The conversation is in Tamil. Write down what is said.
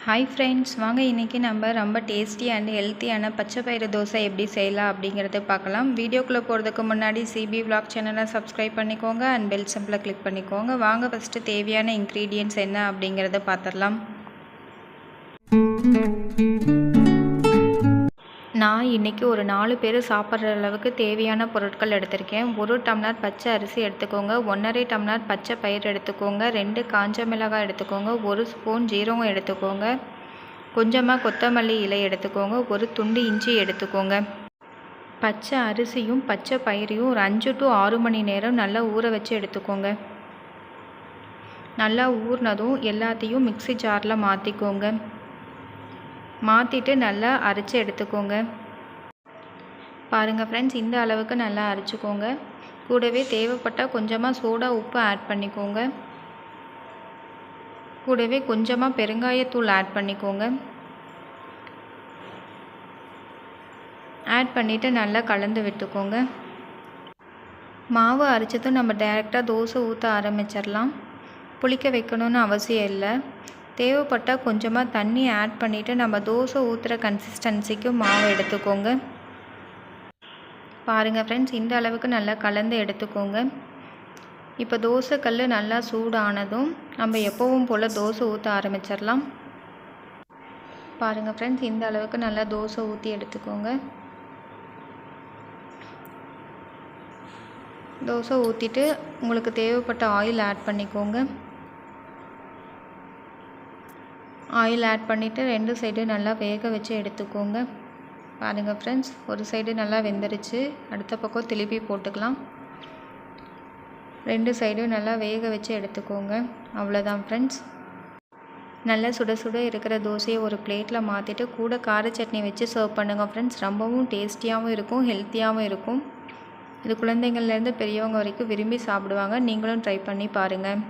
ஹாய் ஃப்ரெண்ட்ஸ், வாங்க இன்றைக்கி நம்ம ரொம்ப டேஸ்டி அண்ட் ஹெல்த்தியான பச்சை பயிறு தோசை எப்படி செய்யலாம் அப்படிங்கிறத பார்க்கலாம். வீடியோக்குள்ளே போகிறதுக்கு முன்னாடி சிபி vlog சேனலை சப்ஸ்கிரைப் பண்ணிக்கோங்க அண்ட் பெல் சிம்பிளை கிளிக் பண்ணிக்கோங்க. வாங்க ஃபஸ்ட்டு தேவையான இன்க்ரீடியன்ட்ஸ் என்ன அப்படிங்கிறத பார்த்துடலாம். நான் இன்றைக்கி ஒரு 4 பேர் சாப்பிட்ற அளவுக்கு தேவையான பொருட்கள் எடுத்திருக்கேன். 1 டம்ளர் பச்சை அரிசி எடுத்துக்கோங்க, 1½ டம்ளர் பச்சை பயிறு எடுத்துக்கோங்க, 2 காஞ்ச மிளகாய் எடுத்துக்கோங்க, 1 ஸ்பூன் ஜீரகம் எடுத்துக்கோங்க, கொஞ்சமாக கொத்தமல்லி இலை எடுத்துக்கோங்க, 1 துண்டு இஞ்சி எடுத்துக்கோங்க. பச்சை அரிசியும் பச்சை பயிரையும் ஒரு 5 to 6 மணி நேரம் நல்லா ஊற வச்சு எடுத்துக்கோங்க. நல்லா ஊறினதும் எல்லாத்தையும் மிக்ஸி ஜாரில் மாற்றிக்கோங்க. மாற்றிட்டு நல்லா அரைச்சி எடுத்துக்கோங்க. பாருங்கள் ஃப்ரெண்ட்ஸ், இந்த அளவுக்கு நல்லா அரைச்சிக்கோங்க. கூடவே தேவைப்பட்டால் கொஞ்சமாக சோடா உப்பு ஆட் பண்ணிக்கோங்க. கூடவே கொஞ்சமாக பெருங்காயத்தூள் ஆட் பண்ணிக்கோங்க. ஆட் பண்ணிவிட்டு நல்லா கலந்து விட்டுக்கோங்க. மாவு அரைச்சதும் நம்ம டைரெக்டாக தோசை ஊற்ற ஆரம்பிச்சிடலாம். புளிக்க வைக்கணும்னு அவசியம் இல்லை. தேவைப்பட்டால் கொஞ்சமாக தண்ணி ஆட் பண்ணிவிட்டு நம்ம தோசை ஊற்றுற கன்சிஸ்டன்சிக்கு மாவு எடுத்துக்கோங்க. பாருங்கள் ஃப்ரெண்ட்ஸ், இந்த அளவுக்கு நல்லா கலந்து எடுத்துக்கோங்க. இப்போ தோசை கல் நல்லா சூடானதும் நம்ம எப்பவும் போல் தோசை ஊற்ற ஆரம்பிச்சிடலாம். பாருங்கள் ஃப்ரெண்ட்ஸ், இந்த அளவுக்கு நல்லா தோசை ஊற்றி எடுத்துக்கோங்க. தோசை ஊற்றிட்டு உங்களுக்கு தேவைப்பட்ட ஆயில் ஆட் பண்ணிக்கோங்க. ஆயில் ஆட் பண்ணிவிட்டு 2 சைடு நல்லா வேக வச்சு எடுத்துக்கோங்க. பாருங்கள் ஃப்ரெண்ட்ஸ், ஒரு சைடு நல்லா வெந்துருச்சு. அடுத்த பக்கம் திருப்பி போட்டுக்கலாம். 2 சைடும் நல்லா வேக வச்சு எடுத்துக்கோங்க. அவ்வளோதான் ஃப்ரெண்ட்ஸ். நல்லா சுட சுட இருக்கிற தோசையை ஒரு பிளேட்டில் மாற்றிட்டு கூட கார சட்னி வச்சு சர்வ் பண்ணுங்கள் ஃப்ரெண்ட்ஸ். ரொம்பவும் டேஸ்டியாகவும் இருக்கும், ஹெல்த்தியாகவும் இருக்கும். இது குழந்தைங்கள்லேருந்து பெரியவங்க வரைக்கும் விரும்பி சாப்பிடுவாங்க. நீங்களும் ட்ரை பண்ணி பாருங்கள்.